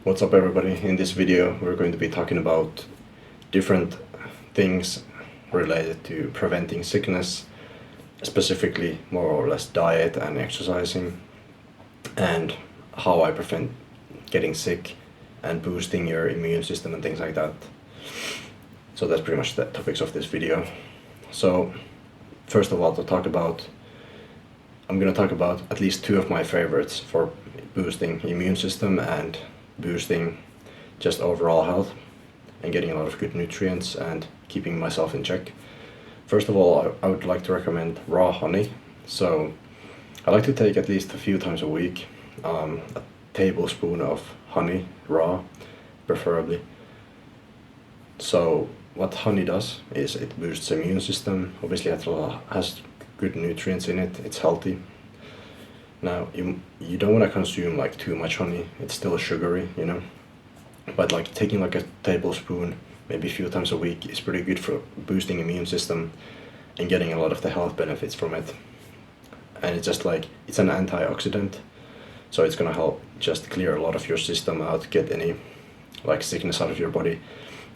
What's up everybody? In this video we're going to be talking about different things related to preventing sickness, specifically more or less diet and exercising, and how I prevent getting sick and boosting your immune system and things like that. So that's pretty much the topics of this video. So first of all, I'm going to talk about at least two of my favorites for boosting immune system and boosting just overall health and getting a lot of good nutrients and keeping myself in check. First of all, I would like to recommend raw honey. So I like to take at least a few times a week a tablespoon of honey, raw, preferably. So what honey does is it boosts the immune system. Obviously it has good nutrients in it, it's healthy. Now you don't want to consume like too much honey, it's still sugary, you know, but like taking like a tablespoon maybe a few times a week is pretty good for boosting immune system and getting a lot of the health benefits from it. And it's just like, it's an antioxidant, so it's gonna help just clear a lot of your system out, get any like sickness out of your body.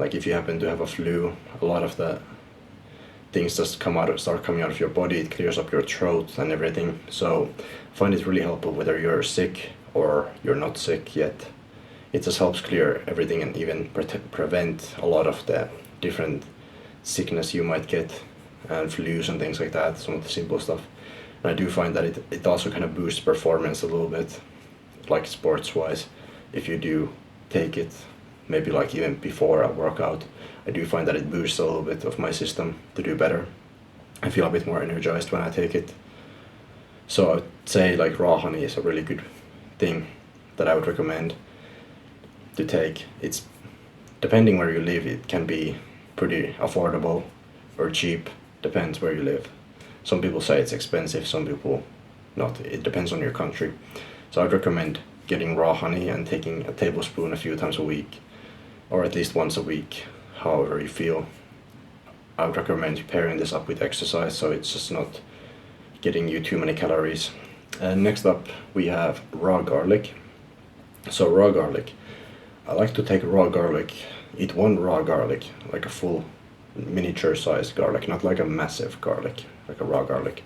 Like if you happen to have a flu, a lot of the things just start coming out of your body, it clears up your throat and everything. So I find it really helpful whether you're sick or you're not sick yet. It just helps clear everything and even prevent a lot of the different sickness you might get and flus and things like that, some of the simple stuff. And I do find that it also kind of boosts performance a little bit, like sports wise, if you do take it maybe like even before a workout. I do find that it boosts a little bit of my system to do better. I feel a bit more energized when I take it. So I would say like raw honey is a really good thing that I would recommend to take. It's depending where you live, it can be pretty affordable or cheap, depends where you live. Some people say it's expensive, some people not. It depends on your country. So I'd recommend getting raw honey and taking a tablespoon a few times a week, or at least once a week, however you feel. I would recommend pairing this up with exercise, so it's just not getting you too many calories. And next up we have raw garlic. So raw garlic, I like to take raw garlic, eat one raw garlic, like a full miniature sized garlic, not like a massive garlic, like a raw garlic.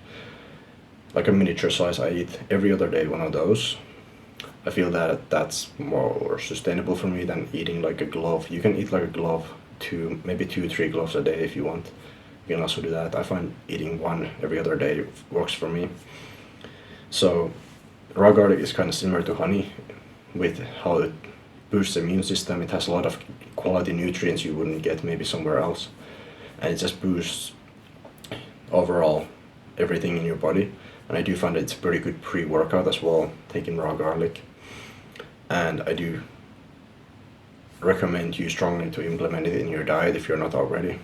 Like a miniature size, I eat every other day one of those. I feel that that's more sustainable for me than eating like a glove. You can eat like a glove, maybe 2-3 gloves a day if you want. You can also do that. I find eating one every other day works for me. So raw garlic is kind of similar to honey with how it boosts the immune system. It has a lot of quality nutrients you wouldn't get maybe somewhere else, and it just boosts overall everything in your body. And I do find it's a pretty good pre-workout as well, taking raw garlic. And I do recommend you strongly to implement it in your diet if you're not already.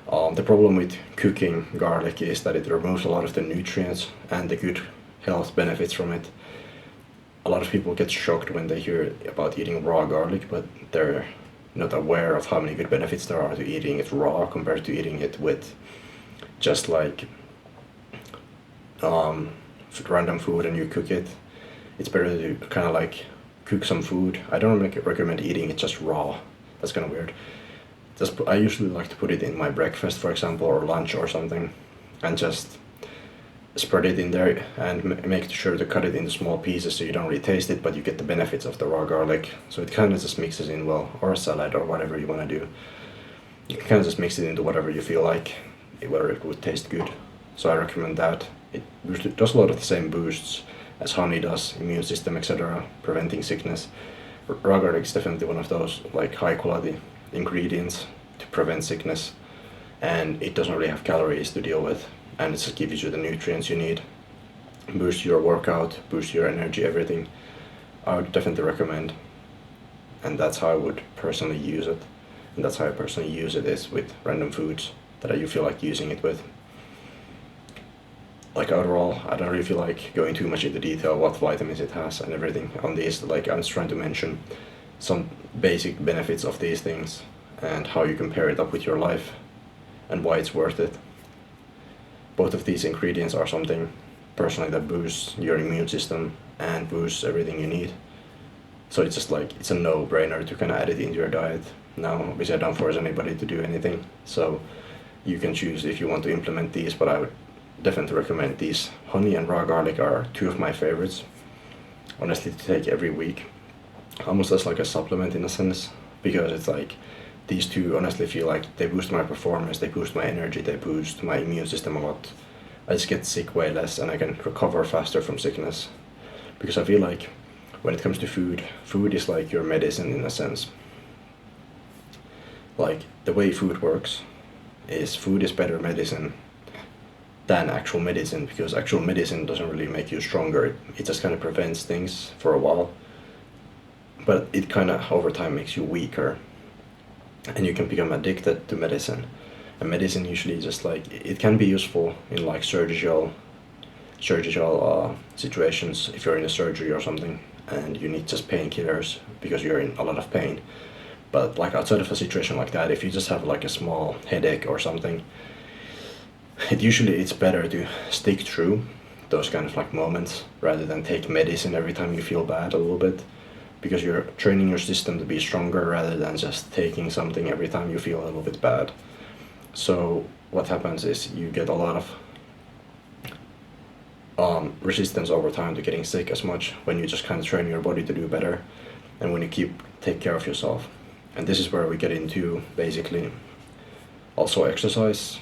The problem with cooking garlic is that it removes a lot of the nutrients and the good health benefits from it. A lot of people get shocked when they hear about eating raw garlic, but they're not aware of how many good benefits there are to eating it raw compared to eating it with just like random food and you cook it. It's better to kind of like cook some food. I don't recommend eating it just raw. That's kind of weird. I usually like to put it in my breakfast, for example, or lunch or something, and just spread it in there and make sure to cut it into small pieces so you don't really taste it, but you get the benefits of the raw garlic. So it kind of just mixes in well, or a salad or whatever you want to do. You can kind of just mix it into whatever you feel like, whether it would taste good. So I recommend that. It does a lot of the same boosts as honey does, immune system, etc., preventing sickness. Raw garlic is definitely one of those like high quality ingredients to prevent sickness, and it doesn't really have calories to deal with, and it just gives you the nutrients you need, boost your workout, boost your energy, everything. I would definitely recommend, and that's how I would personally use it, and that's how I personally use it, is with random foods that you feel like using it with. Like overall, I don't really feel like going too much into detail what vitamins it has and everything on these. Like I'm just trying to mention some basic benefits of these things and how you compare it up with your life and why it's worth it. Both of these ingredients are something personally that boosts your immune system and boosts everything you need. So it's just like it's a no-brainer to kind of add it into your diet. Now, obviously, I don't force anybody to do anything, so you can choose if you want to implement these. But I would definitely recommend these. Honey and raw garlic are two of my favorites, honestly, to take every week, almost as like a supplement in a sense, because it's like these two honestly feel like they boost my performance, they boost my energy, they boost my immune system a lot. I just get sick way less and I can recover faster from sickness, because I feel like when it comes to food, food is like your medicine in a sense. Like the way food works is food is better medicine than actual medicine, because actual medicine doesn't really make you stronger. It just kind of prevents things for a while, but it kind of over time makes you weaker, and you can become addicted to medicine. And medicine usually just like it can be useful in like surgical situations if you're in a surgery or something and you need just painkillers because you're in a lot of pain. But like outside of a situation like that, if you just have like a small headache or something, it's better to stick through those kind of like moments rather than take medicine every time you feel bad a little bit, because you're training your system to be stronger rather than just taking something every time you feel a little bit bad. So what happens is you get a lot of resistance over time to getting sick as much when you just kind of train your body to do better and when you take care of yourself. And this is where we get into basically also exercise.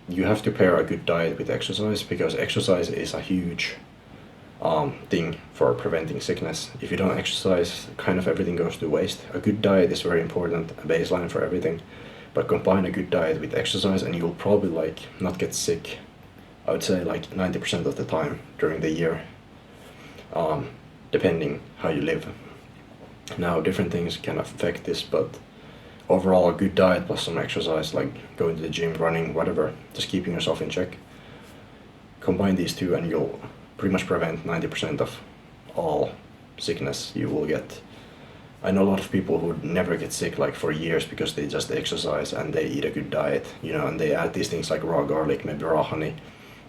You have to pair a good diet with exercise, because exercise is a huge thing for preventing sickness. If you don't exercise, kind of everything goes to waste. A good diet is very important, a baseline for everything. But combine a good diet with exercise and you'll probably like not get sick, I would say like 90% of the time during the year, depending how you live. Now different things can affect this, but overall a good diet plus some exercise, like going to the gym, running, whatever, just keeping yourself in check. Combine these two and you'll pretty much prevent 90% of all sickness you will get. I know a lot of people who never get sick like for years because they just exercise and they eat a good diet, and they add these things like raw garlic, maybe raw honey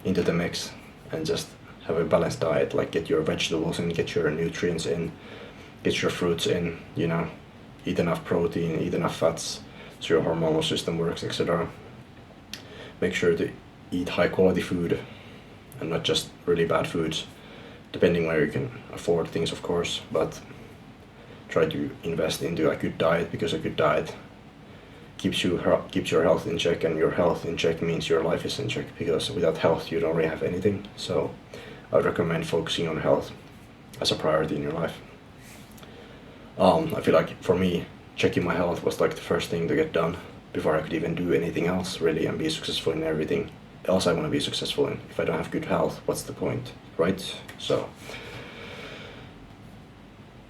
into the mix and just have a balanced diet, like get your vegetables in, get your nutrients in, get your fruits in, eat enough protein, eat enough fats so your hormonal system works, etc. Make sure to eat high quality food and not just really bad foods, depending where you can afford things, of course, but try to invest into a good diet, because a good diet keeps your health in check, and your health in check means your life is in check, because without health you don't really have anything. So I would recommend focusing on health as a priority in your life. I feel like for me, checking my health was like the first thing to get done before I could even do anything else really and be successful in everything else I want to be successful in. If I don't have good health, what's the point, right? So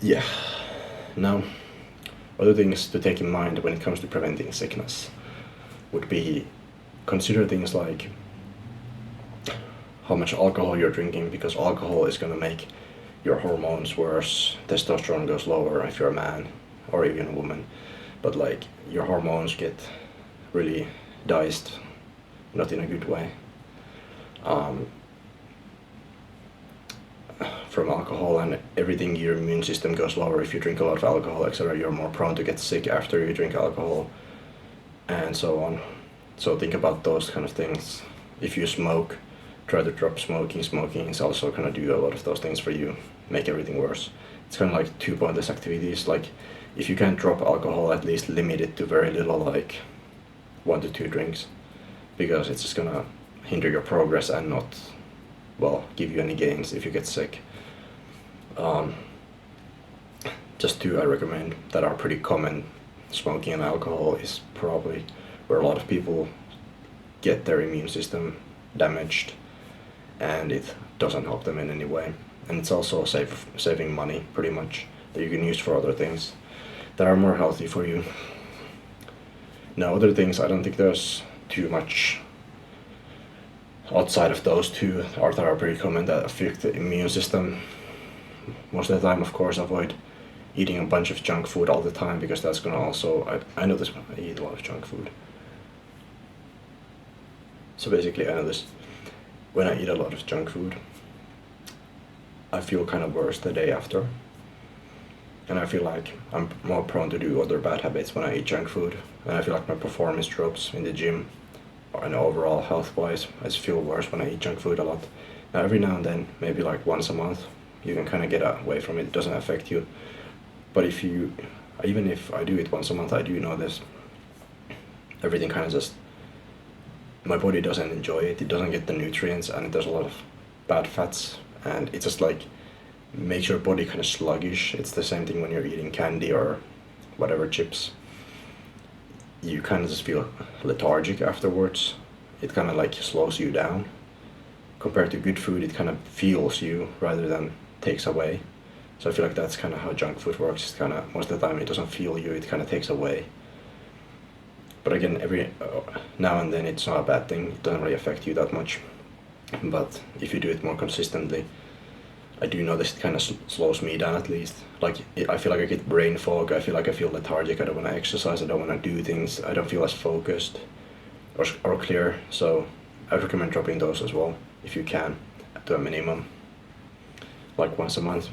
yeah. Now, other things to take in mind when it comes to preventing sickness would be consider things like how much alcohol you're drinking, because alcohol is going to make your hormones worse. Testosterone goes lower if you're a man or even a woman, but like your hormones get really diced, not in a good way. From alcohol and everything, your immune system goes lower if you drink a lot of alcohol, etc. You're more prone to get sick after you drink alcohol, and so on. So think about those kind of things. If you smoke, try to drop smoking. Smoking is also going to do a lot of those things for you, make everything worse. It's kind of like two pointless activities. Like if you can't drop alcohol, at least limit it to very little, like 1 to 2 drinks, because it's just gonna hinder your progress and not, well, give you any gains if you get sick. Just two I recommend that are pretty common. Smoking and alcohol is probably where a lot of people get their immune system damaged, and it doesn't help them in any way. And it's also saving money, pretty much, that you can use for other things that are more healthy for you. Now, other things, I don't think there's too much outside of those two that are pretty common that affect the immune system. Most of the time, of course, avoid eating a bunch of junk food all the time, because that's gonna also, I know this, I eat a lot of junk food. So basically, I know this, when I eat a lot of junk food, I feel kind of worse the day after. and I feel like I'm more prone to do other bad habits when I eat junk food, and I feel like my performance drops in the gym, and overall health-wise, I just feel worse when I eat junk food a lot. Now every now and then, maybe like once a month, you can kind of get away from it. It doesn't affect you. But even if I do it once a month, I do notice everything kind of just, my body doesn't enjoy it. It doesn't get the nutrients, and there's a lot of bad fats, and it just like makes your body kind of sluggish. It's the same thing when you're eating candy or whatever, chips. You kind of just feel lethargic afterwards. It kind of like slows you down. Compared to good food, it kind of fuels you rather than takes away. So I feel like that's kind of how junk food works. It's kind of, most of the time it doesn't fuel you, it kind of takes away. But again, every now and then it's not a bad thing. It doesn't really affect you that much. But if you do it more consistently, I do notice it kind of slows me down at least. Like, I feel like I get brain fog, I feel like I feel lethargic, I don't want to exercise, I don't want to do things, I don't feel as focused or clear. So I recommend dropping those as well, if you can, to a minimum, like once a month.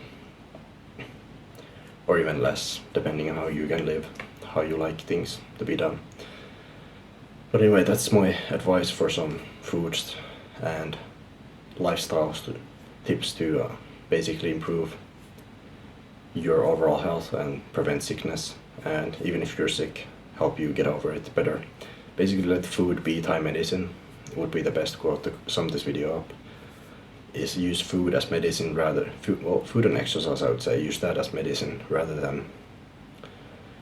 Or even less, depending on how you can live, how you like things to be done. But anyway, that's my advice for some foods and lifestyles tips to basically improve your overall health and prevent sickness, and even if you're sick, help you get over it better. Basically, let food be Thai medicine would be the best quote to sum this video up. Is use food as medicine rather, food and exercise, I would say, use that as medicine rather than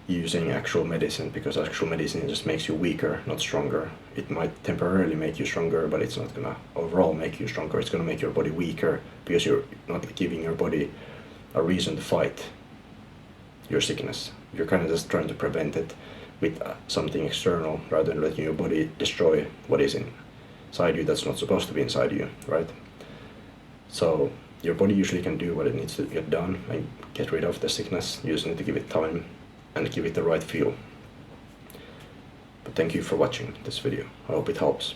using actual medicine, because actual medicine just makes you weaker, not stronger. It might temporarily make you stronger, but it's not gonna overall make you stronger. It's gonna make your body weaker because you're not giving your body a reason to fight your sickness. You're kind of just trying to prevent it with something external rather than letting your body destroy what is inside you that's not supposed to be inside you, right? So your body usually can do what it needs to get done and get rid of the sickness. You just need to give it time and give it the right feel. But thank you for watching this video. I hope it helps.